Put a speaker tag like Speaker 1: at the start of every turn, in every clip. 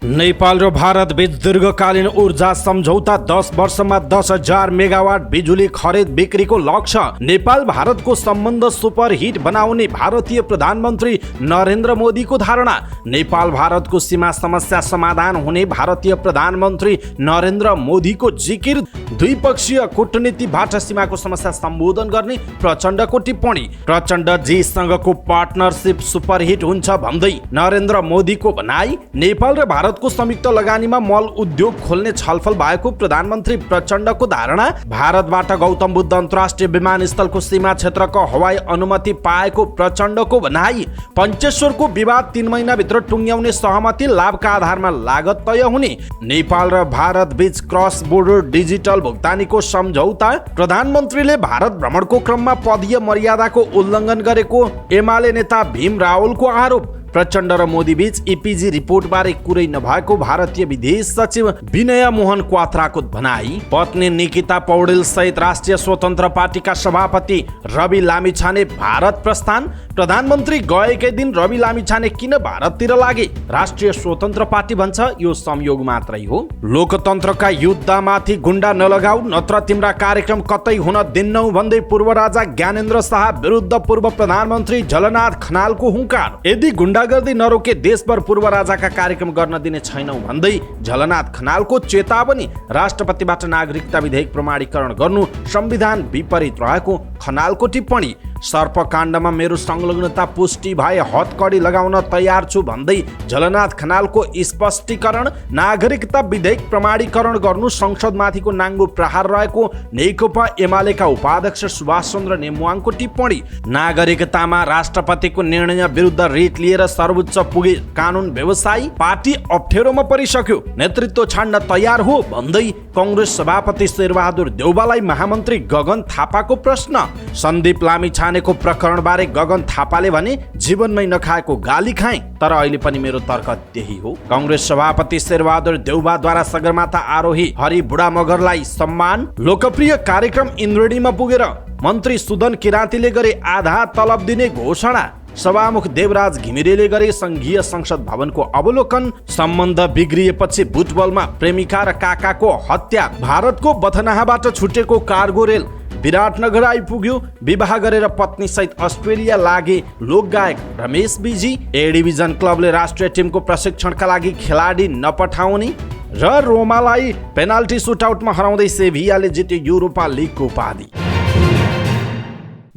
Speaker 1: नेपाल र भारत बीच दीर्घकालीन ऊर्जा सम्झौता 10 वर्षमा 10,000 मेगावाट बिजुली खरिद बिक्रीको लक्ष्य। नेपाल भारतको सम्बन्ध सुपरहिट बनाउने भारतीय प्रधानमन्त्री नरेन्द्र मोदीको धारणा। नेपाल भारतको सीमा समस्या समाधान हुने भारतीय प्रधानमन्त्री नरेन्द्र मोदीको जिकिर। द्विपक्षीय कूटनीतिबाट सीमाको समस्या सम्बोधन गर्ने प्रचण्डको टिप्पणी। प्रचण्ड जीसँगको पार्टनरसिप सुपरहिट हुन्छ भन्दै नरेन्द्र मोदीको भनाई। नेपाल र भारतको संयुक्त लगानीमा मल उद्योग खोल्ने छलफल भएको प्रधानमन्त्री प्रचण्डको धारणा। भारतबाट गौतम बुद्ध अन्तर्राष्ट्रिय विमानस्थलको सीमा क्षेत्रको हवाई अनुमति पाएको प्रचण्डको भनाई। पञ्चेश्वरको विवाद 3 महिनाभित्र टुङ्ग्याउने सहमति, लाभका आधारमा लागत तय हुने। नेपाल र भारत बीच क्रस बोर्डर डिजिटल भुक्तानीको सम्झौता। प्रधानमन्त्रीले भारत भ्रमणको क्रममा पदीय मर्यादाको उल्लङ्घन गरेको एमाले नेता भीम रावलको आरोप। प्रचण्ड र मोदी बीच इपिजी रिपोर्टबारे कुरै नभएको भारतीय विदेश सचिव विनय मोहन क्वात्राको भनाई। पत्नी निकिता पौडेल सहित राष्ट्रिय स्वतन्त्र पार्टीका सभापति रवि लामिछाने भारत प्रस्थान। प्रधानमन्त्री गएकै दिन रवि लामिछाने किन भारततिर लागे? राष्ट्रिय स्वतन्त्र पार्टी भन्छ यो संयोग मात्रै हो। लोकतन्त्रका युद्धमाथि गुण्डा नलगाऊ, नत्र तिम्रा कार्यक्रम कतै हुन दिन्नौ भन्दै पूर्व राजा ज्ञानेन्द्र शाह विरुद्ध पूर्व प्रधानमन्त्री झलनाथ खनालको हुङ्कार। यदि गुण्डागर्दी नरोके देशभर पूर्व राजाका कार्यक्रम गर्न दिने छैनौ भन्दै झलनाथ खनालको चेतावनी। राष्ट्रपतिबाट नागरिकता विधेयक प्रमाणीकरण गर्नु संविधान विपरीत रहेको खनालको टिप्पणी। सर्पकाण्डमा मेरो संलग्नता पुष्टि भए हतकडी लगाउन तयार छु भन्दै झलनाथ खनालको स्पष्टीकरण। नागरिकता विधेयक प्रमाणीकरण गर्नु संसदमाथिको नाङ्गो प्रहार रहेको नेकपा एमालेका उपाध्यक्ष सुभाष चन्द्र नेमुवाङको टिप्पणी। नागरिकतामा राष्ट्रपतिको निर्णय विरुद्ध रिट लिएर सर्वोच्च पुगे कानुन व्यवसायी, पार्टी अप्ठ्यारोमा परिसक्यो, नेतृत्व छाड्न तयार हो भन्दै कांग्रेस सभापति शेरबहादुर देउवालाई महामन्त्री गगन थापाको प्रश्न। सन्दीप लामिछानेको प्रकरणबारे गगन थापाले भने जीवनमै नखाएको गाली खाए, तर अहिले पनि मेरो तर्क त्यही हो। कांग्रेस सभापति शेरबहादुर देउवाद्वारा सगरमाथा आरोही हरि बुढा मगरलाई सम्मान। लोकप्रिय कार्यक्रम इन्द्रेणीमा पुगेर मन्त्री सुदन किराँतीले गरे आधा तलब दिने घोषणा। सभामुख देवराज घिमिरेले गरे संघीय संसद भवनको अवलोकन। सम्बन्ध बिग्रिएपछि बुटबलमा प्रेमिका र काकाको हत्या। भारतको बथनाहाबाट छुटेको कार्गो रेल विराटनगर आइपुग्यो। विवाह गरेर पत्नी सहित अस्ट्रेलिया लागे लोकगायक रमेश बिजी। ए डिभिजन क्लबले राष्ट्रिय टिमको प्रशिक्षणका लागि खेलाडी नपठाउने र रोमालाई पेनाल्टी सुटआउटमा हराउँदै सेभियाले जित्यो युरोपा लिगको उपाधि।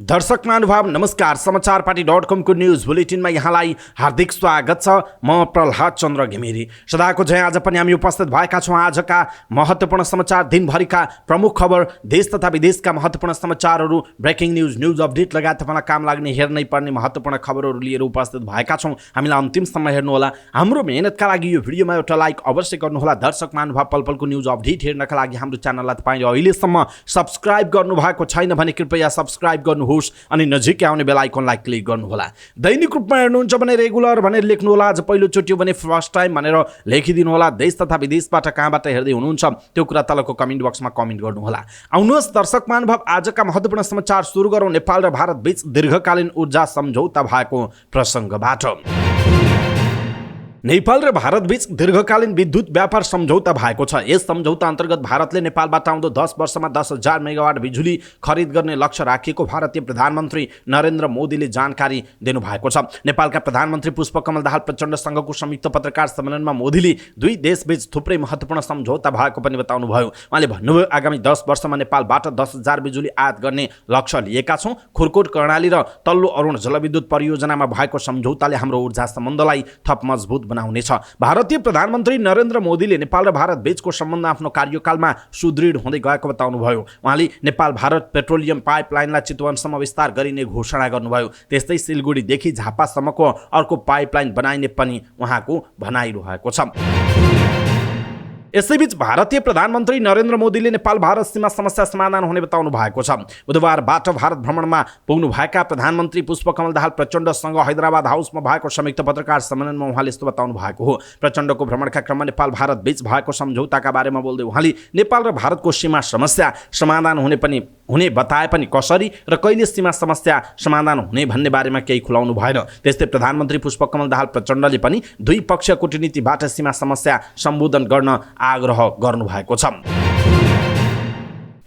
Speaker 1: दर्शक महानुभाव नमस्कार, समाचारपाटी.com को न्यूज बुलेटिनमा यहाँलाई हार्दिक स्वागत छ। म प्रहलाद चन्द्र घिमिरे। सदाको जय आज पनि हामी उपस्थित भएका छौँ आजका महत्त्वपूर्ण समाचार, दिनभरिका प्रमुख खबर, देश तथा विदेशका महत्त्वपूर्ण समाचारहरू, ब्रेकिङ न्यूज अपडेट लगायत तपाईँलाई काम लाग्ने हेर्नै पर्ने महत्त्वपूर्ण खबरहरू लिएर उपस्थित भएका छौँ। हामीलाई अन्तिमसम्म हेर्नुहोला। हाम्रो मेहनतका लागि यो भिडियोमा एउटा लाइक अवश्य गर्नुहोला। दर्शक महानुभाव पल पलको न्यूज अपडेट हेर्नका लागि हाम्रो च्यानललाई तपाईँले अहिलेसम्म सब्सक्राइब गर्नुभएको छैन भने कृपया सब्सक्राइब गर्नुहोस् अनि नजिकै आउने बेल आइकनलाई क्लिक गर्नुहोला। दैनिक रूपमा हेर्नुहुन्छ भने रेगुलर भनेर लेख्नुहोला। आज पहिलोचोटि भने फर्स्ट टाइम भनेर लेखिदिनु होला। देश तथा विदेशबाट कहाँबाट हेर्दै हुनुहुन्छ त्यो कुरा तलको कमेन्ट बक्समा कमेन्ट गर्नुहोला। आउनुहोस् दर्शक महानुभाव, आजका महत्त्वपूर्ण समाचार सुरु गरौँ नेपाल र भारत बीच दीर्घकालीन ऊर्जा सम्झौता भएको प्रसङ्गबाट। नेपाल र भारत बीच दीर्घकालीन विद्युत व्यापार सम्झौता भएको छ। यस सम्झौता अन्तर्गत भारतले नेपालबाट आउँदो 10 वर्षमा 10,000 मेगावाट बिजुली खरिद गर्ने लक्ष्य राखिएको भारतीय प्रधानमन्त्री नरेन्द्र मोदीले जानकारी दिनुभएको छ। नेपालका प्रधानमन्त्री पुष्पकमल दाहाल प्रचण्डसँगको संयुक्त पत्रकार सम्मेलनमा मोदीले दुई देशबीच थुप्रै महत्त्वपूर्ण सम्झौता भएको पनि बताउनुभयो। उहाँले भन्नुभयो आगामी 10 वर्षमा नेपालबाट 10,000 बिजुली आयात गर्ने लक्ष्य लिएका छौँ। खुरकोट कर्णाली र तल्लो अरुण जलविद्युत परियोजनामा भएको सम्झौताले हाम्रो ऊर्जा सम्बन्धलाई थप मजबुत बनाउनेछ। भारतीय प्रधानमन्त्री नरेन्द्र मोदीले नेपाल र भारत बीचको सम्बन्ध आफ्नो कार्यकालमा सुदृढ हुँदै गएको बताउनुभयो। उहाँले नेपाल भारत पेट्रोलियम पाइपलाइनलाई चितवनसम्म विस्तार गरिने घोषणा गर्नुभयो। त्यस्तै सिलगढीदेखि झापासम्मको अर्को पाइपलाइन बनाइने पनि उहाँको भनाइरहेको छ। यसैबीच भारतीय प्रधानमन्त्री नरेन्द्र मोदीले नेपाल भारत सीमा समस्या समाधान हुने बताउनु भएको छ। बुधबारबाट भारत भ्रमणमा पुग्नुभएका प्रधानमन्त्री पुष्पकमल दाहाल प्रचण्डसँग हैदराबाद हाउसमा भएको संयुक्त पत्रकार सम्मेलनमा उहाँले यस्तो बताउनु भएको हो। प्रचण्डको भ्रमणका क्रममा नेपाल भारत बीच भएको सम्झौताका बारेमा बोल्दै उहाँले नेपाल र भारतको सीमा समस्या समाधान हुने पनि हुने बताए पनि कसरी र कहिले सीमा समस्या समाधान हुने भन्ने बारेमा केही खुलाउनु भएन। त्यस्तै प्रधानमन्त्री पुष्पकमल दाहाल प्रचण्डले पनि दुई पक्षीय कूटनीतिबाट सीमा समस्या सम्बोधन गर्न आग्रह गर्नुभएको छ।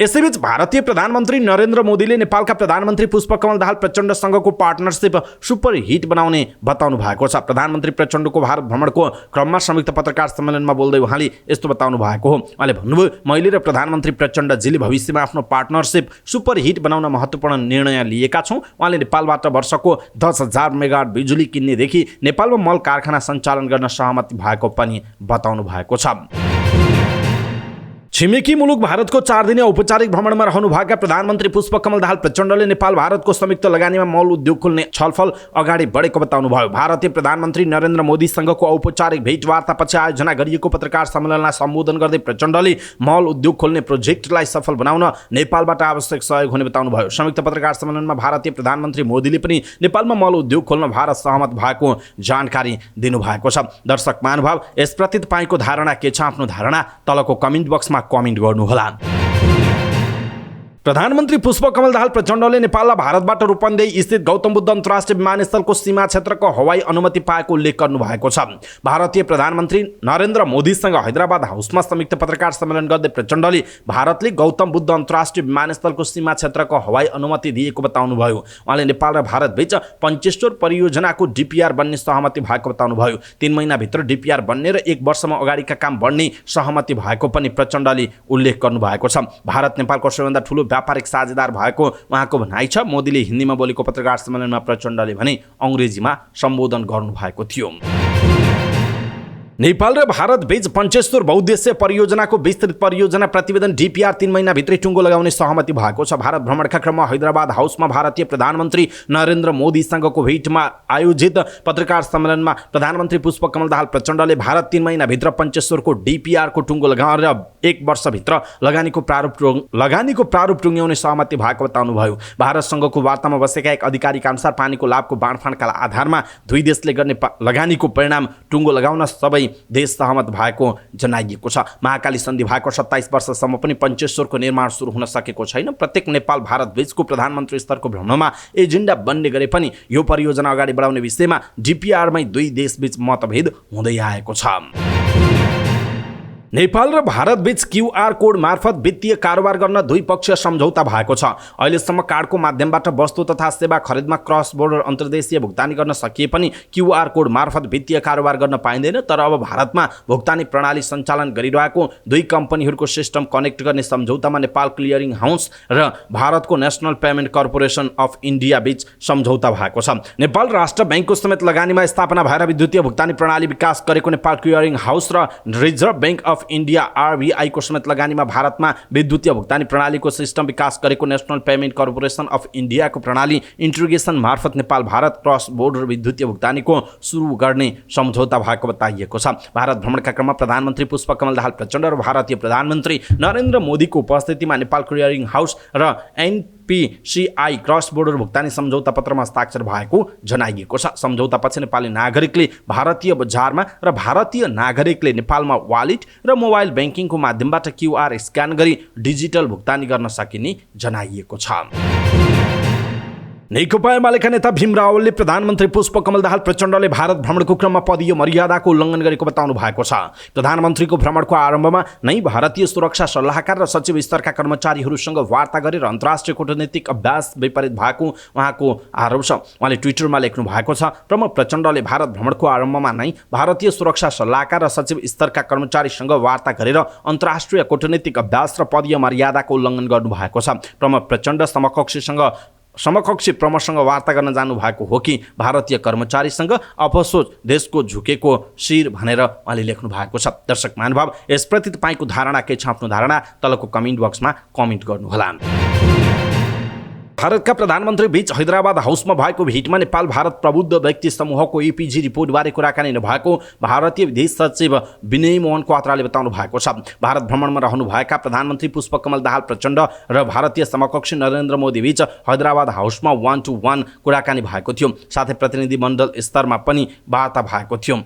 Speaker 1: यसैबीच भारतीय प्रधानमन्त्री नरेन्द्र मोदीले नेपालका प्रधानमन्त्री पुष्पकमल दाहाल प्रचण्डसँगको पार्टनरसिप सुपर हिट बनाउने बताउनु भएको छ। प्रधानमन्त्री प्रचण्डको भारत भ्रमणको क्रममा संयुक्त पत्रकार सम्मेलनमा बोल्दै उहाँले यस्तो बताउनु भएको हो। उहाँले भन्नुभयो, मैले र प्रधानमन्त्री प्रचण्डजीले भविष्यमा आफ्नो पार्टनरसिप सुपर हिट बनाउन महत्त्वपूर्ण निर्णय लिएका छौँ। उहाँले नेपालबाट वर्षको 10,000 मेगावाट बिजुली किन्नेदेखि नेपालमा मल कारखाना सञ्चालन गर्न सहमति भएको पनि बताउनु भएको छ। छिमेकी मुलुक भारतको 4 दिने औपचारिक भ्रमणमा रहनुभएका प्रधानमन्त्री पुष्पकमल दाहाल प्रचण्डले नेपाल भारतको संयुक्त लगानीमा मल उद्योग खोल्ने छलफल अगाडि बढेको बताउनुभयो। भारतीय प्रधानमन्त्री नरेन्द्र मोदीसँगको औपचारिक भेटवार्तापछि आयोजना गरिएको पत्रकार सम्मेलनलाई सम्बोधन गर्दै प्रचण्डले मल उद्योग खोल्ने प्रोजेक्टलाई सफल बनाउन नेपालबाट आवश्यक सहयोग हुने बताउनुभयो। संयुक्त पत्रकार सम्मेलनमा भारतीय प्रधानमन्त्री मोदीले पनि नेपालमा मल उद्योग खोल्न भारत सहमत भएको जानकारी दिनुभएको छ। दर्शक महानुभाव, यसप्रति तपाईँको धारणा के छ? आफ्नो धारणा तलको कमेन्ट बक्समा कमेन्ट गर्नुहोला। प्रधानमन्त्री पुष्पकमल दाहाल प्रचण्डले नेपाललाई भारतबाट रूपन्देही स्थित गौतम बुद्ध अन्तर्राष्ट्रिय विमानस्थलको सीमा क्षेत्रको हवाई अनुमति पाएको उल्लेख गर्नुभएको छ। भारतीय प्रधानमन्त्री नरेन्द्र मोदीसँग हैदराबाद हाउसमा संयुक्त पत्रकार सम्मेलन गर्दै प्रचण्डले भारतले गौतम बुद्ध अन्तर्राष्ट्रिय विमानस्थलको सीमा क्षेत्रको हवाई अनुमति दिएको बताउनुभयो। उहाँले नेपाल र भारतबीच पञ्चेश्वर परियोजनाको डिपिआर बन्ने सहमति भएको बताउनुभयो। 3 महिनाभित्र डिपिआर बन्ने र 1 वर्षमा अगाडिका काम बढ्ने सहमति भएको पनि प्रचण्डले उल्लेख गर्नुभएको छ। भारत नेपालको सबैभन्दा ठूलो व्यापारिक साझेदार भएको उहाँको भनाइ छ। मोदीले हिन्दीमा बोलेको पत्रकार सम्मेलनमा प्रचण्डले भने अङ्ग्रेजीमा सम्बोधन गर्नुभएको थियो। नेपाल र भारत बीच पञ्चेश्वर बहुद्देश्य परियोजनाको विस्तृत परियोजना प्रतिवेदन डिपिआर 3 महिनाभित्रै टुङ्गो लगाउने सहमति भएको छ। भारत भ्रमणका क्रममा हैदराबाद हाउसमा भारतीय प्रधानमन्त्री नरेन्द्र मोदीसँगको भेटमा आयोजित पत्रकार सम्मेलनमा प्रधानमन्त्री पुष्पकमल दाहाल प्रचण्डले भारत 3 महिनाभित्र पञ्चेश्वरको डिपिआरको टुङ्गो लगाएर 1 वर्षभित्र लगानीको प्रारूप टुङ्ग्याउने सहमति भएको बताउनुभयो। भारतसँगको वार्तामा बसेका एक अधिकारीका अनुसार पानीको लाभको बाँडफाँडका आधारमा दुई देशले गर्ने लगानीको परिणाम टुङ्गो लगाउन सबै देश सहमत भएको जनाइएको छ। महाकाली सन्धि भएको 27 वर्षसम्म पनि पञ्चेश्वरको निर्माण सुरु हुन सकेको छैन। प्रत्येक नेपाल भारत बीचको प्रधानमन्त्री स्तरको भ्रमणमा एजेन्डा बन्ने गरे पनि यो परियोजना अगाडि बढाउने विषयमा डिपिआरमै दुई देशबीच मतभेद हुँदै आएको छ। नेपाल र भारत बीच क्यूआर कोड मार्फत वित्तीय कारोबार गर्न द्विपक्षीय सम्झौता भएको छ। अहिलेसम्म कार्डको माध्यमबाट वस्तु तथा सेवा खरिदमा क्रस बोर्डर अन्तर्देशीय भुक्तानी गर्न सकिए पनि क्यूआर कोड मार्फत वित्तीय कारोबार गर्न पाइँदैन। तर अब भारतमा भुक्तानी प्रणाली सञ्चालन गरिरहेको दुई कम्पनीहरूको सिस्टम कनेक्ट गर्ने सम्झौतामा नेपाल क्लियरिङ हाउस र भारतको national payment corporation of India बीच सम्झौता भएको छ। नेपाल राष्ट्र ब्याङ्कको समेत लगानीमा स्थापना भएर विद्युतीय भुक्तानी प्रणाली विकास गरेको नेपाल क्लियरिङ हाउस र reserve bank of India RBI को समेत लगानीमा भारतमा विद्युतीय भुक्तानी प्रणालीको सिस्टम विकास गरेको नेसनल पेमेन्ट कर्पोरेसन अफ इन्डियाको प्रणाली इन्टिग्रेसन मार्फत नेपाल भारत क्रस बोर्डर विद्युतीय भुक्तानीको सुरु गर्ने सम्झौता भएको बताइएको छ। भारत भ्रमणका क्रममा प्रधानमन्त्री पुष्पकमल दाहाल प्रचण्ड र भारतीय प्रधानमन्त्री नरेन्द्र मोदीको उपस्थितिमा नेपाल क्लियरिङ हाउस र एनपीसीआई क्रस बोर्डर भुक्तानी सम्झौता पत्रमा हस्ताक्षर भएको जनाइएको छ। सम्झौतापछि नेपाली नागरिकले भारतीय बजारमा र भारतीय नागरिकले नेपालमा वालेट र मोबाइल ब्याङ्किङको माध्यमबाट क्यूआर स्क्यान गरी डिजिटल भुक्तानी गर्न सकिने जनाइएको छ। नेकपा एमालेका नेता भीम रावलले प्रधानमन्त्री पुष्पकमल दाहाल प्रचण्डले भारत भ्रमणको क्रममा पदीय मर्यादाको उल्लङ्घन गरेको बताउनु भएको छ। प्रधानमन्त्रीको भ्रमणको आरम्भमा नै भारतीय सुरक्षा सल्लाहकार र सचिव स्तरका कर्मचारीहरूसँग वार्ता गरेर अन्तर्राष्ट्रिय कूटनीतिक अभ्यास विपरीत भएको उहाँको आरोप छ। उहाँले ट्विटरमा लेख्नु भएको छ, प्रमुख प्रचण्डले भारत भ्रमणको आरम्भमा नै भारतीय सुरक्षा सल्लाहकार र सचिव स्तरका कर्मचारीसँग वार्ता गरेर अन्तर्राष्ट्रिय कूटनीतिक अभ्यास र पदीय मर्यादाको उल्लङ्घन गर्नुभएको छ। प्रमुख प्रचण्ड समकक्षी प्रमुखसँग वार्ता गर्न जानु भएको हो कि भारतीय कर्मचारीसँग अफसोस देशको झुकेको शिर भनेर उहाँले लेख्नु भएको छ। दर्शक महानुभाव, यसप्रति तपाईँको धारणा के छ? आफ्नो धारणा तलको कमेन्ट बक्समा कमेन्ट गर्नुहोला। भारतका प्रधानमन्त्री बीच हैदराबाद हाउसमा भएको भेटमा नेपाल भारत प्रबुद्ध व्यक्ति समूहको ईपीजी रिपोर्टबारे कुराकानी नभएको भारतीय विदेश सचिव विनय मोहन क्वात्राले बताउनु भएको छ। भारत भ्रमणमा रहनुभएका प्रधानमन्त्री पुष्पकमल दाहाल प्रचण्ड र भारतीय समकक्षी नरेन्द्र मोदी बीच हैदराबाद हाउसमा 1-to-1 कुराकानी भएको थियो। साथै प्रतिनिधि मण्डल स्तरमा पनि वार्ता भएको थियो।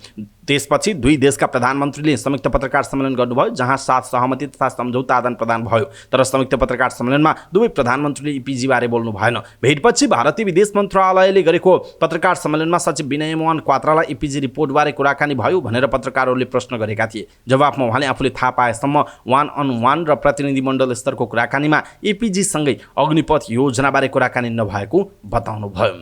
Speaker 1: त्यसपछि दुई देशका प्रधानमन्त्रीले संयुक्त पत्रकार सम्मेलन गर्नुभयो, जहाँ साथ सहमति तथा सम्झौता आदान प्रदान भयो। तर संयुक्त पत्रकार सम्मेलनमा दुवै प्रधानमन्त्रीले इपिजी बारे बोल्नु भएन। भेटपछि भारतीय विदेश मन्त्रालयले गरेको पत्रकार सम्मेलनमा सचिव विनय मोहन क्वात्रालाई इपिजी रिपोर्टबारे कुराकानी भयो भनेर पत्रकारहरूले प्रश्न गरेका थिए। जवाफमा उहाँले आफूले थाहा पाएसम्म वान अन वान र प्रतिनिधिमण्डल स्तरको कुराकानीमा इपिजीसँगै अग्निपथ योजनाबारे कुराकानी नभएको बताउनुभयो।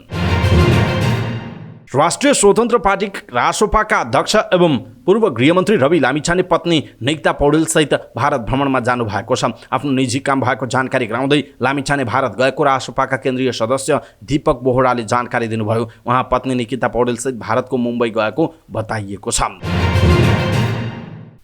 Speaker 1: राष्ट्रिय स्वतन्त्र पार्टी रासोपाका अध्यक्ष एवं पूर्व गृहमन्त्री रवि लामिछाने पत्नी नैता पौडेलसहित भारत भ्रमणमा जानु भएको छ। आफ्नो निजी काम भएको जानकारी गराउँदै लामिछाने भारत गएको रासोपाका केन्द्रीय सदस्य दीपक बोहराले जानकारी दिनुभयो। उहाँ पत्नी निकिता पौडेलसहित भारतको मुम्बई गएको बताइएको छ।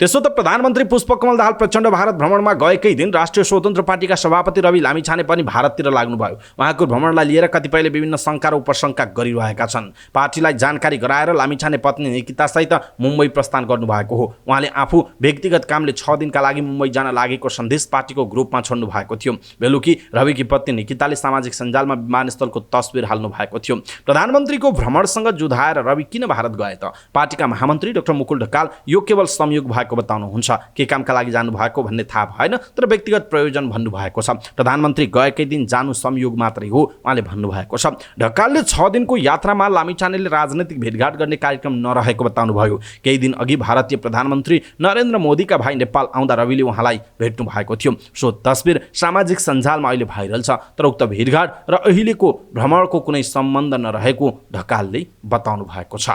Speaker 1: त्यसो त प्रधानमन्त्री पुष्पकमल दाहाल प्रचण्ड भारत भ्रमणमा गएकै दिन राष्ट्रिय स्वतन्त्र पार्टीका सभापति रवि लामिछाने पनि भारततिर लाग्नुभयो। उहाँको भ्रमणलाई लिएर कतिपयले विभिन्न शङ्का र उपशङ्का गरिरहेका छन्। पार्टीलाई जानकारी गराएर लामिछाने पत्नी निकितासहित मुम्बई प्रस्थान गर्नुभएको हो। उहाँले आफू व्यक्तिगत कामले 6 दिनका लागि मुम्बई जान लागेको सन्देश पार्टीको ग्रुपमा छोड्नु भएको थियो। बेलुकी रविकी पत्नी निकिताले सामाजिक सञ्जालमा विमानस्थलको तस्बिर हाल्नु भएको थियो। प्रधानमन्त्रीको भ्रमणसँग जुधाएर रवि किन भारत गए त? पार्टीका महामन्त्री डाक्टर मुकुल ढकाल यो केवल संयोग भएको बताउनुहुन्छ। के कामका लागि जानु भएको भन्ने थाहा भएन, तर व्यक्तिगत प्रयोजन भन्नुभएको छ। प्रधानमन्त्री गएकै दिन जानु संयोग मात्रै हो उहाँले भन्नुभएको छ। ढकालले 6 दिनको यात्रामा लामिछानेले राजनीतिक भेटघाट गर्ने कार्यक्रम नरहेको बताउनुभयो। केही दिन अघि भारतीय प्रधानमन्त्री नरेन्द्र मोदीका भाइ नेपाल आउँदा रविले उहाँलाई भेट्नु भएको थियो। सो तस्बिर सामाजिक सञ्जालमा अहिले भाइरल छ, तर उक्त भेटघाट र अहिलेको भ्रमणको कुनै सम्बन्ध नरहेको ढकालले बताउनु भएको छ।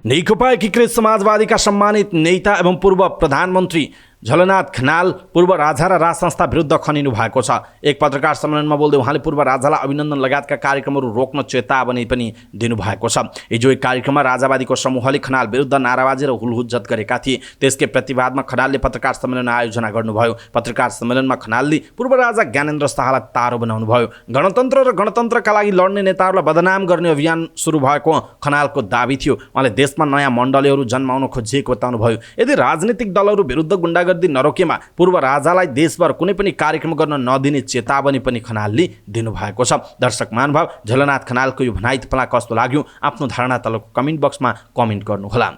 Speaker 1: नेकपा एकीकृत समाजवादीका सम्मानित नेता एवं पूर्व प्रधानमन्त्री झलनाथ खनाल पूर्व राजा र राज संस्था विरुद्ध खनिनु भएको छ। एक पत्रकार सम्मेलनमा बोल्दै उहाँले पूर्व राजालाई अभिनन्दन लगायतका कार्यक्रमहरू रोक्न चेतावनी पनि दिनुभएको छ। हिजो एक कार्यक्रममा राजावादीको समूहले खनाल विरुद्ध नाराबाजी र हुलहुज्जत गरेका थिए। त्यसकै प्रतिवादमा खनालले पत्रकार सम्मेलन आयोजना गर्नुभयो। पत्रकार सम्मेलनमा खनालले पूर्व राजा ज्ञानेन्द्र शाहलाई तारो बनाउनुभयो। गणतन्त्र र गणतन्त्रका लागि लड्ने नेताहरूलाई बदनाम गर्ने अभियान सुरु भएको खनालको दाबी थियो। उहाँले देशमा नयाँ मण्डलीहरू जन्माउन खोजिएको बताउनुभयो। यदि राजनीतिक दलहरू विरुद्ध गुण्डागर्दी नरोकेमा पूर्व राजालाई देशभर कुनै पनि कार्यक्रम गर्न नदिने चेतावनी पनि खनालले दिनुभएको छ। दर्शक महानुभाव, झलनाथ खनालको यो भनाइ तपाईँलाई कस्तो लाग्यो? आफ्नो धारणा तलको कमेन्ट बक्समा कमेन्ट गर्नुहोला।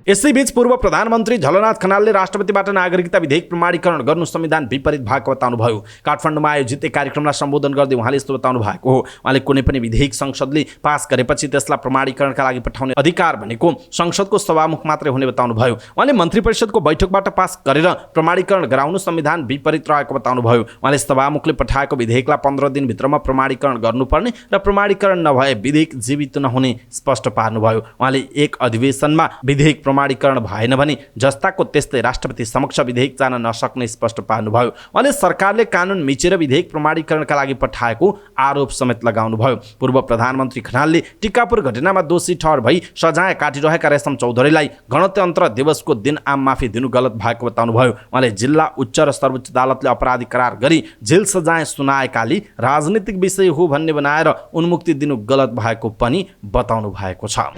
Speaker 1: यसैबीच पूर्व प्रधानमन्त्री झलनाथ खनालले राष्ट्रपतिबाट नागरिकता विधेयक प्रमाणीकरण गर्नु संविधान विपरीत भएको बताउनुभयो। काठमाडौँमा आयोजित एक कार्यक्रमलाई सम्बोधन गर्दै उहाँले यस्तो बताउनु भएको हो। उहाँले कुनै पनि विधेयक संसदले पास गरेपछि त्यसलाई प्रमाणीकरणका लागि पठाउने अधिकार भनेको संसदको सभामुख मात्रै हुने बताउनुभयो। उहाँले मन्त्री परिषदको बैठकबाट पास गरेर प्रमाणीकरण गराउनु संविधान विपरीत रहेको बताउनुभयो। उहाँले सभामुखले पठाएको विधेयकलाई 15 दिनभित्रमा प्रमाणीकरण गर्नुपर्ने र प्रमाणीकरण नभए विधेयक जीवित नहुने स्पष्ट पार्नुभयो। उहाँले एक अधिवेशनमा विधेयक प्रमाणीकरण भएन भने जस्ताको त्यस्तै राष्ट्रपति समक्ष विधेयक जान नसक्ने स्पष्ट पार्नुभयो। उहाँले सरकारले कानुन मिचेर विधेयक प्रमाणीकरणका लागि पठाएको आरोप समेत लगाउनुभयो। पूर्व प्रधानमन्त्री खनालले टिकापुर घटनामा दोषी ठहर भई सजाय काटिरहेका रेशम चौधरीलाई गणतन्त्र दिवसको दिन आम माफी दिनु गलत भएको बताउनुभयो। उहाँले जिल्ला उच्च र सर्वोच्च अदालतले अपराधी करार गरी जेल सजाय सुनाएकाले राजनीतिक विषय हो भन्ने बनाएर उन्मुक्ति दिनु गलत भएको पनि बताउनु भएको छ।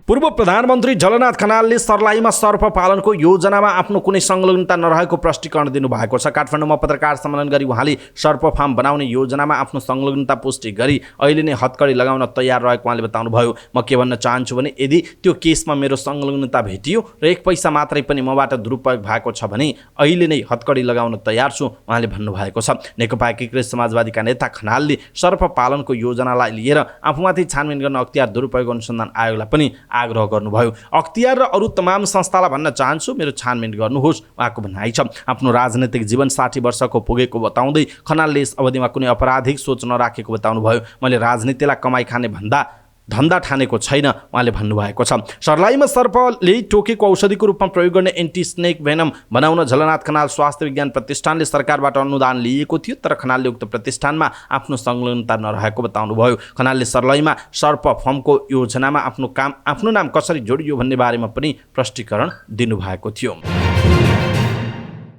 Speaker 1: पूर्व प्रधानमन्त्री झलनाथ खनालले सर्लाहीमा सर्प पालनको योजनामा आफ्नो कुनै संलग्नता नरहेको प्रष्टीकरण दिनुभएको छ। काठमाडौँमा पत्रकार सम्मेलन गरी उहाँले सर्प फार्म बनाउने योजनामा आफ्नो संलग्नता पुष्टि गरी अहिले नै हतकडी लगाउन तयार रहेको उहाँले बताउनुभयो। म के भन्न चाहन्छु भने यदि त्यो केसमा मेरो संलग्नता भेटियो र 1 पैसा मात्रै पनि मबाट दुरुपयोग भएको छ भने अहिले नै हतकडी लगाउन तयार छु उहाँले भन्नुभएको छ। नेकपा एकीकृत समाजवादीका नेता खनालले सर्प पालनको योजनालाई लिएर आफूमाथि छानबिन गर्न अख्तियार दुरुपयोग अनुसन्धान आयोगलाई पनि आग्रह गर्नुभयो। अख्तियार र अरू तमाम संस्थालाई भन्न चाहन्छु मेरो छानबिन गर्नुहोस् उहाँको भनाइ छ। आफ्नो राजनीतिक जीवन 60 वर्षको पुगेको बताउँदै खनालले यस अवधिमा कुनै आपराधिक सोच नराखेको बताउनुभयो। मैले राजनीतिलाई कमाई खाने भन्दा धन्दा ठानेको छैन उहाँले भन्नुभएको छ। सर्लाहीमा सर्पले टोकेको औषधिको रूपमा प्रयोग गर्ने एन्टी स्नेक भेनम बनाउन झलनाथ खनाल स्वास्थ्य विज्ञान प्रतिष्ठानले सरकारबाट अनुदान लिएको थियो, तर खनालले उक्त प्रतिष्ठानमा आफ्नो संलग्नता नरहेको बताउनुभयो। खनालले सर्लाहीमा सर्प फर्मको योजनामा आफ्नो नाम कसरी जोडियो भन्ने बारेमा पनि प्रष्टीकरण दिनुभएको थियो।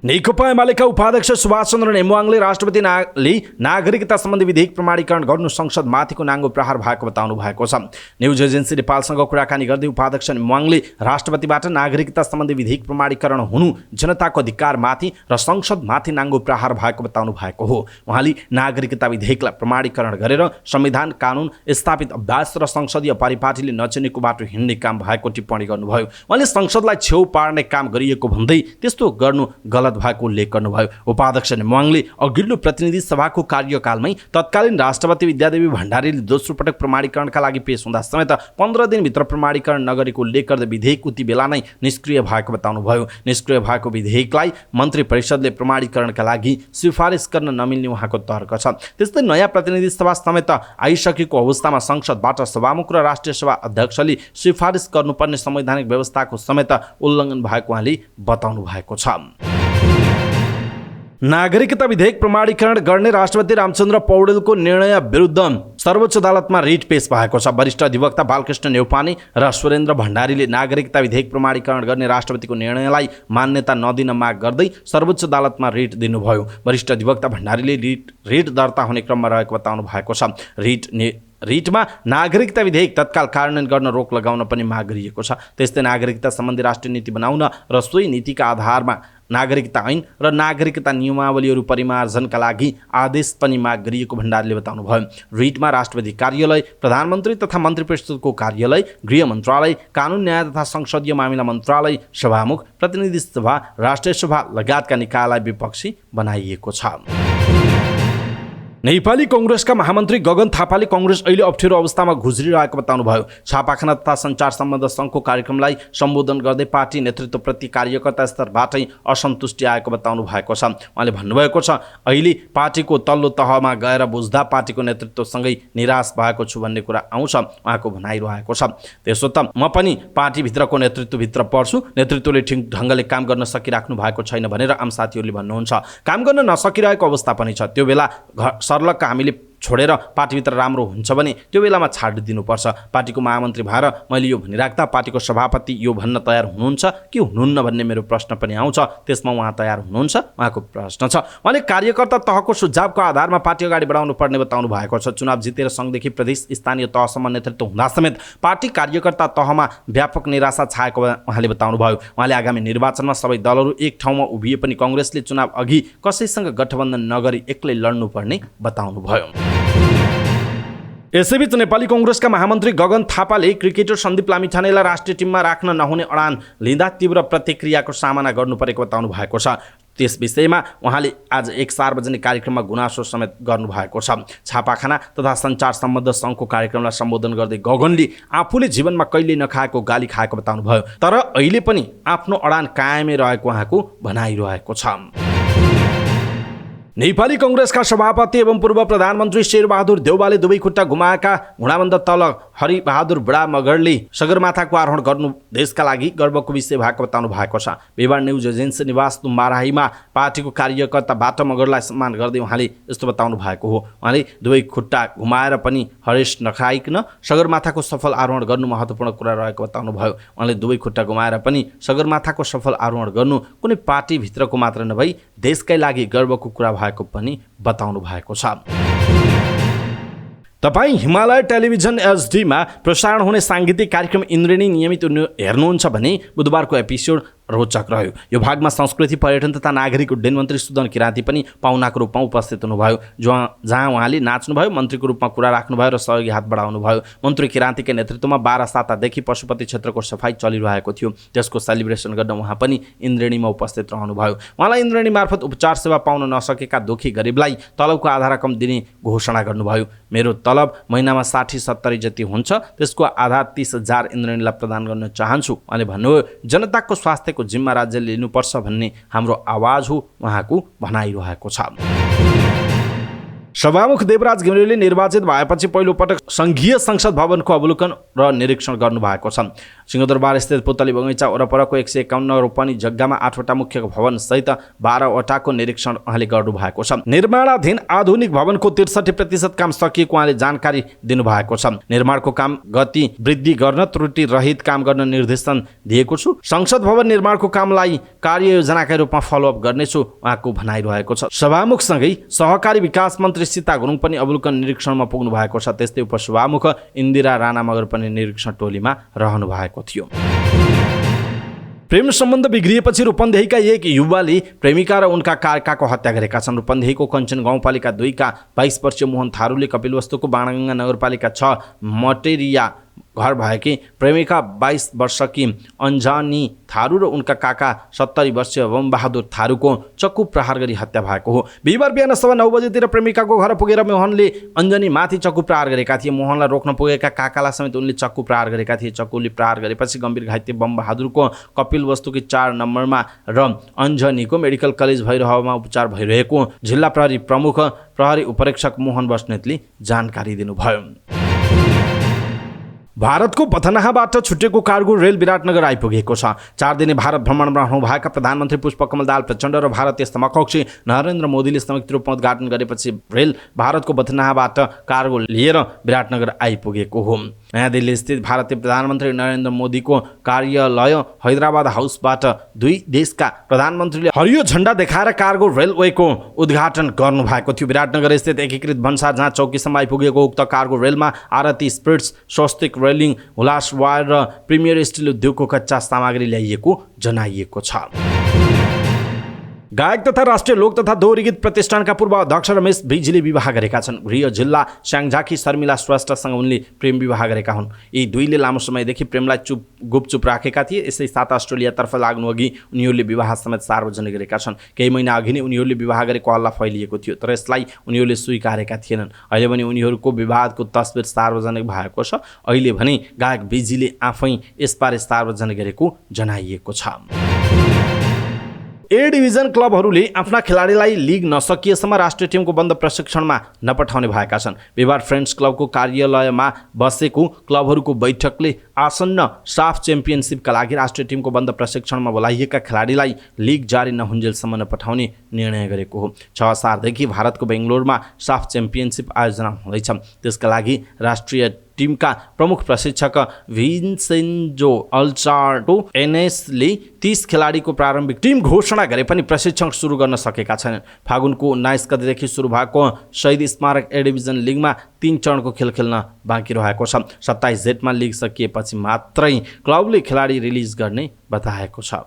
Speaker 1: नेकपा एमालेका उपाध्यक्ष सुभाष चन्द्र नेमुवाङले राष्ट्रपतिले नागरिकता सम्बन्धी विधेयक प्रमाणीकरण गर्नु संसदमाथिको नाङ्गो प्रहार भएको बताउनु भएको छ। न्युज एजेन्सी नेपालसँग कुराकानी गर्दै उपाध्यक्ष नेमुवाङले राष्ट्रपतिबाट नागरिकता सम्बन्धी विधेयक प्रमाणीकरण हुनु जनताको अधिकारमाथि र संसदमाथि नाङ्गो प्रहार भएको बताउनु भएको हो। उहाँले नागरिकता विधेयकलाई प्रमाणीकरण गरेर संविधान कानुन स्थापित अभ्यास र संसदीय परिपाटीले नचिनेको बाटो हिँड्ने काम भएको टिप्पणी गर्नुभयो। उहाँले संसदलाई छेउ पार्ने काम गरिएको भन्दै त्यस्तो गर्नु गलत भएको उल्लेख गर्नुभयो। उपाध्यक्ष नेमुवाङले अघिल्लो प्रतिनिधि सभाको कार्यकालमै तत्कालीन राष्ट्रपति विद्यादेवी भण्डारीले दोस्रो पटक प्रमाणीकरणका लागि पेश हुँदा समेत 15 दिनभित्र प्रमाणीकरण नगरेको उल्लेख गर्दै विधेयक उति बेला नै निष्क्रिय भएको बताउनुभयो। निष्क्रिय भएको विधेयकलाई मन्त्री परिषदले प्रमाणीकरणका लागि सिफारिस गर्न नमिल्ने उहाँको तर्क छ। त्यस्तै नयाँ प्रतिनिधि सभा समेत आइसकेको अवस्थामा संसदबाट सभामुख र राष्ट्रिय सभा अध्यक्षले सिफारिस गर्नुपर्ने संवैधानिक व्यवस्थाको समेत उल्लङ्घन भएको उहाँले बताउनु भएको छ। नागरिकता विधेयक प्रमाणीकरण गर्ने राष्ट्रपति रामचन्द्र पौडेलको निर्णय विरुद्ध सर्वोच्च अदालतमा रिट पेश भएको छ। वरिष्ठ अधिवक्ता बालकृष्ण न्यौपाने र सुरेन्द्र भण्डारीले नागरिकता विधेयक प्रमाणीकरण गर्ने राष्ट्रपतिको निर्णयलाई मान्यता नदिन माग गर्दै सर्वोच्च अदालतमा रिट दिनुभयो। वरिष्ठ अधिवक्ता भण्डारीले रिट दर्ता हुने क्रममा रहेको बताउनु भएको छ। रिटमा नागरिकता विधेयक तत्काल कार्यान्वयन गर्न रोक लगाउन पनि माग गरिएको छ। त्यस्तै नागरिकता सम्बन्धी राष्ट्रिय नीति बनाउन र सोही नीतिका आधारमा नागरिकता ऐन र नागरिकता नियमावलीहरू परिमार्जनका लागि आदेश पनि माग गरिएको भण्डारीले बताउनुभयो। रिटमा राष्ट्रपति कार्यालय, प्रधानमन्त्री तथा मन्त्री परिषदको कार्यालय, गृह मन्त्रालय, कानुन न्याय तथा संसदीय मामिला मन्त्रालय, सभामुख, प्रतिनिधि सभा, राष्ट्रिय सभा लगायतका निकायलाई विपक्षी बनाइएको छ। नेपाली कांग्रेसका महामन्त्री गगन थापाले कांग्रेस अहिले अप्ठ्यारो अवस्थामा गुज्रिरहेको बताउनुभयो। छापाखाना तथा सञ्चार सम्बन्ध सङ्घको कार्यक्रमलाई सम्बोधन गर्दै पार्टी नेतृत्वप्रति कार्यकर्ता स्तरबाटै असन्तुष्टि आएको बताउनु भएको छ। उहाँले भन्नुभएको छ, अहिले पार्टीको तल्लो तहमा गएर बुझ्दा पार्टीको नेतृत्वसँगै निराश भएको छु भन्ने कुरा आउँछ उहाँको भनाइरहेको छ। त्यसो त म पनि पार्टीभित्रको नेतृत्वभित्र पर्छु, नेतृत्वले ठिक ढङ्गले काम गर्न सकिराख्नु भएको छैन भनेर आम साथीहरूले भन्नुहुन्छ। काम गर्न नसकिरहेको अवस्था पनि छ। त्यो बेला सर्लक्क हामीले छोडेर पार्टीभित्र राम्रो हुन्छ भने त्यो बेलामा छाडिदिनुपर्छ। पार्टीको महामन्त्री भएर मैले यो भनिराख्दा पार्टीको सभापति यो भन्न तयार हुनुहुन्छ कि हुनुहुन्न भन्ने मेरो प्रश्न पनि आउँछ। त्यसमा उहाँ तयार हुनुहुन्छ उहाँको प्रश्न छ। उहाँले कार्यकर्ता तहको सुझावको आधारमा पार्टी अगाडि बढाउनु पर्ने बताउनु भएको छ। चुनाव जितेर सङ्घदेखि प्रदेश स्थानीय तहसम्म नेतृत्व हुँदा समेत पार्टी कार्यकर्ता तहमा व्यापक निराशा छाएको उहाँले बताउनु भयो। उहाँले आगामी निर्वाचनमा सबै दलहरू एक ठाउँमा उभिए पनि कांग्रेसले चुनाव अघि कसैसँग गठबन्धन नगरी एक्लै लड्नुपर्ने बताउनु भयो। यसैबीच नेपाली कांग्रेसका महामन्त्री गगन थापाले क्रिकेटर सन्दीप लामिछानेलाई राष्ट्रिय टिममा राख्न नहुने अडान लिँदा तीव्र प्रतिक्रियाको सामना गर्नु परेको बताउनु भएको छ। त्यस विषयमा उहाँले आज एक सार्वजनिक कार्यक्रममा गुनासो समेत गर्नुभएको छ। छापाखाना तथा सञ्चार सम्बन्ध सङ्घको कार्यक्रमलाई सम्बोधन गर्दै गगनले आफूले जीवनमा कहिले नखाएको गाली खाएको बताउनुभयो। तर अहिले पनि आफ्नो अडान कायमै रहेको उहाँको भनाइरहेको छ। नेपाली कांग्रेसका सभापति एवं पूर्व प्रधानमन्त्री शेरबहादुर देउवाले दुवै खुट्टा घुमाएका घुँडाबन्द तल हरिबहादुर बुढा मगरले सगरमाथाको आरोहण गर्नु देशका लागि गर्वको विषय भएको बताउनु भएको छ। बिहार न्युज एजेन्सी निवास बाराहीमा पार्टीको कार्यकर्ताबाट मगरलाई सम्मान गर्दै उहाँले यस्तो बताउनु भएको हो। उहाँले दुवै खुट्टा घुमाएर पनि हरेस नखाइकन सगरमाथाको सफल आरोहण गर्नु महत्त्वपूर्ण कुरा रहेको बताउनु भयो। उहाँले दुवै खुट्टा घुमाएर पनि सगरमाथाको सफल आरोहण गर्नु कुनै पार्टीभित्रको मात्र नभई देशकै लागि गर्वको कुरा भएको पनि बताउनु भएको छ। तपाईँ हिमालय टेलिभिजन एचडीमा प्रसारण हुने साङ्गीतिक कार्यक्रम इन्द्रेणी नियमित हेर्नुहुन्छ भने बुधबारको एपिसोड रोचक रह्यो। यो भागमा संस्कृति पर्यटन तथा नागरिक उड्डयन मन्त्री सुदन किराँती पनि पाहुनाको रूपमा उपस्थित हुनुभयो। जहाँ उहाँले नाच्नुभयो, मन्त्रीको रूपमा कुरा राख्नुभयो र सहयोगी हात बढाउनुभयो। मन्त्री किराँतीकै नेतृत्वमा 12 सातादेखि पशुपति क्षेत्रको सफाई चलिरहेको थियो। त्यसको सेलिब्रेसन गर्न उहाँ पनि इन्द्रेणीमा उपस्थित रहनुभयो। उहाँलाई इन्द्रेणी मार्फत उपचार सेवा पाउन नसकेका दुखी गरिबलाई तलबको आधा रकम दिने घोषणा गर्नुभयो। मेरो तलब महिनामा 60-70 जति हुन्छ, त्यसको आधा 30,000 इन्द्रेणीलाई प्रदान गर्न चाहन्छु। उहाँले भन्नुभयो, जनताको स्वास्थ्यको जिम्मा राज्यले लिनुपर्छ भन्ने हाम्रो आवाज हो उहाँको भनाइरहेको छ। सभामुख देवराज घिमिरेले निर्वाचित भएपछि पहिलो पटक संघीय संसद भवनको अवलोकन र निरीक्षण गर्नुभएको छ। सिंहदरबार स्थित पुतली बगैँचा वरपरको 151 रोपनी जग्गामा 8वटा मुख्य भवन सहित 12वटाको निरीक्षण उहाँले गर्नुभएको छ। निर्माणाधीन आधुनिक भवनको 63% काम सकिएको उहाँले जानकारी दिनुभएको छ। निर्माणको काम गति वृद्धि गर्न त्रुटि रहित काम गर्न निर्देशन दिएको छु। संसद भवन निर्माणको कामलाई कार्ययोजनाका रूपमा फलोअप गर्नेछु उहाँको भनाइरहेको छ। सभामुखसँगै सहकारी विकास मन्त्री सीता गुरुङ पनि अवलोकन निरीक्षणमा पुग्नु भएको छ। त्यस्तै उपसभामुख इन्दिरा राणा मगर पनि निरीक्षण टोलीमा रहनु भएको थियो। प्रेम सम्बन्ध बिग्रिएपछि रूपन्देहीका एक युवाले प्रेमिका र उनका काकाको हत्या गरेका छन्। रूपन्देहीको कञ्चन गाउँपालिका 2 का 22 वर्षीय मोहन थारूले कपिलवस्तुको बाणगङ्गा नगरपालिका 6 मटेरिया घर भएकी प्रेमिका 22 वर्षकी अन्जानी थारू र उनका काका 70 वर्षीय बमबहादुर थारूको चक्कु प्रहार गरी हत्या भएको हो। बिहिबार बिहान 9:15 बजेतिर प्रेमिकाको घर पुगेर मोहनले अन्जनी माथि चक्कु प्रहार गरेका थिए। मोहनलाई रोक्न पुगेका काकालाई समेत उनले चक्कु प्रहार गरेका थिए। चक्कुले प्रहार गरेपछि गम्भीर घाइते बमबहादुरको कपिलवस्तुकी 4 नम्बरमा र अन्जनीको मेडिकल कलेज भैरहमा उपचार भइरहेको जिल्ला प्रहरी प्रमुख प्रहरी उपरीक्षक मोहन बस्नेतले जानकारी दिनुभयो। भारतको पथनाहाबाट छुटेको कार्गो रेल विराटनगर आइपुगेको छ। 4 दिने भारत भ्रमणमा रहनुभएका प्रधानमन्त्री पुष्पकमल दाहाल प्रचण्ड र भारतीय समकक्षी नरेन्द्र मोदीले संयुक्त रूपमा उद्घाटन गरेपछि रेल भारतको पथनाहाबाट कार्गो लिएर विराटनगर आइपुगेको हो। नयाँ दिल्ली स्थित भारतीय प्रधानमन्त्री नरेन्द्र मोदीको कार्यालय हैदराबाद हाउसबाट 2 देशका प्रधानमन्त्रीले हरियो झण्डा देखाएर कार्गो रेलवेको उद्घाटन गर्नुभएको थियो। विराटनगर स्थित एकीकृत भन्सार जाँच चौकीसम्म आइपुगेको उक्त कार्गो रेलमा आरती स्पिरिट्स, स्वस्तिक रेलिङ, हुलास वायर र प्रिमियर स्टिल उद्योगको कच्चा सामग्री ल्याइएको जनाइएको छ। गायक तथा राष्ट्रिय लोक तथा दोहोरी गीत प्रतिष्ठानका पूर्व अध्यक्ष रमेश भिजीले विवाह गरेका छन्। गृह जिल्ला स्याङ्जाकी शर्मिला श्रेष्ठसँग उनले प्रेम विवाह गरेका हुन्। यी दुईले लामो समयदेखि प्रेमलाई गुपचुप राखेका थिए। यसै साथ अस्ट्रेलियातर्फ लाग्नु अघि उनीहरूले विवाह समेत सार्वजनिक गरेका छन्। केही महिना अघि नै उनीहरूले विवाह गरेको हल्ला फैलिएको थियो, तर यसलाई उनीहरूले स्वीकारेका थिएनन्। अहिले भने उनीहरूको विवादको तस्बिर सार्वजनिक भएको छ। अहिले भने गायक भिजीले आफै यसबारे सार्वजनिक गरेको जनाइएको छ। ए डिभिजन क्लबहरूले आफ्ना खेलाडीलाई लिग नसकिएसम्म राष्ट्रिय टिमको बन्द प्रशिक्षणमा नपठाउने भएका छन्। बिहिबार फ्रेन्ड्स क्लबको कार्यालयमा बसेको क्लबहरूको बैठकले आसन्न साफ च्याम्पियनसिपका लागि राष्ट्रिय टिमको बन्द प्रशिक्षणमा बोलाइएका खेलाडीलाई लिग जारी नहुन्जेलसम्म नपठाउने निर्णय गरेको हो। 6 असारदेखि भारतको बेङ्गलोरमा साफ च्याम्पियनसिप आयोजना हुँदैछ। त्यसका लागि राष्ट्रिय टिमका प्रमुख प्रशिक्षक भिन्सेन्जो अल्चार्डो एनेसले 30 खेलाडीको प्रारम्भिक टिम घोषणा गरे पनि प्रशिक्षण सुरु गर्न सकेका छैनन्। फागुनको 19 गतेदेखि सुरु भएको शहीद स्मारक ए डिभिजन लिगमा 3 चरणको खेल खेल्न बाँकी रहेको छ। 27 जेठमा लिग सकिएपछि मात्रै क्लबले खेलाडी रिलिज गर्ने बताएको छ।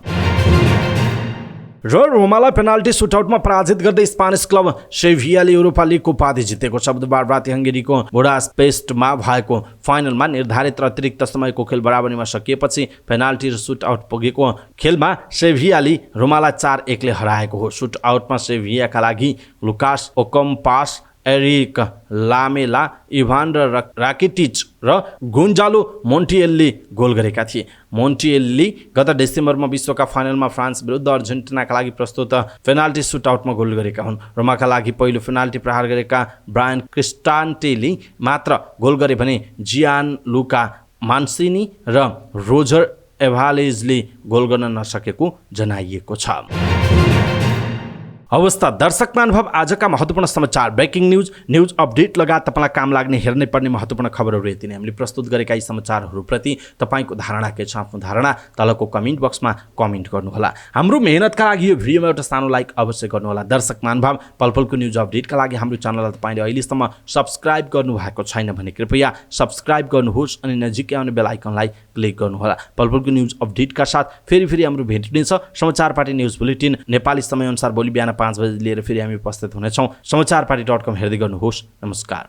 Speaker 1: र रोमालाई पेनाल्टी सुटआउटमा पराजित गर्दै स्पेनिस क्लब सेभियाले युरोपा लिगको उपाधि जितेको छ। बुधबार राति हङ्गेरीको बुडापेस्टमा भएको फाइनलमा निर्धारित र अतिरिक्त समयको खेल बराबरीमा सकिएपछि पेनाल्टी र सुटआउट पुगेको खेलमा सेभियाले रोमालाई 4-1 ले हराएको हो। सुटआउटमा सेभियाका लागि लुकास ओकम्पास, एरिक लामेला, इभान राकिटिच र गोन्जालो मोन्टिएलले गोल गरेका थिए। मोन्टिएलले गत डिसेम्बरमा विश्वकप फाइनलमा फ्रान्स विरुद्ध अर्जेन्टिनाका लागि प्रस्तुत पेनाल्टी सुटआउटमा गोल गरेका हुन्। रोमाका लागि पहिलो पेनाल्टी प्रहार गरेका ब्रायन क्रिस्टान्टेले मात्र गोल गरे भने जियान लुका मान्सिनी र रोजर एभालेजले गोल गर्न नसकेको जनाइएको छ। अवस्था दर्शक महानुभाव, आजका महत्त्वपूर्ण समाचार, ब्रेकिङ न्यूज अपडेट लगायत तपाईँलाई काम लाग्ने हेर्नै पर्ने महत्त्वपूर्ण खबरहरू यति नै। हामीले प्रस्तुत गरेका यी समाचारहरूप्रति तपाईँको धारणा के छ? आफ्नो धारणा तलको कमेन्ट बक्समा कमेन्ट गर्नुहोला। हाम्रो मेहनतका लागि यो भिडियोमा एउटा सानो लाइक अवश्य गर्नुहोला। दर्शक महानुभाव, पलपलको न्युज अपडेटका लागि हाम्रो च्यानललाई तपाईँले अहिलेसम्म सब्सक्राइब गर्नुभएको छैन भने कृपया सब्सक्राइब गर्नुहोस् अनि नजिकै आउने बेल आइकनलाई क्लिक गर्नुहोला। पलपलको न्युज अपडेटका साथ फेरि हाम्रो भेट हुनेछ। समाचार पार्टी न्युज बुलेटिन नेपाली समयअनुसार भोलि बिहान 5 बजे लिएर फेरि हामी उपस्थित हुनेछौँ। समाचारपार्टी.com हेर्दै गर्नुहोस्। नमस्कार।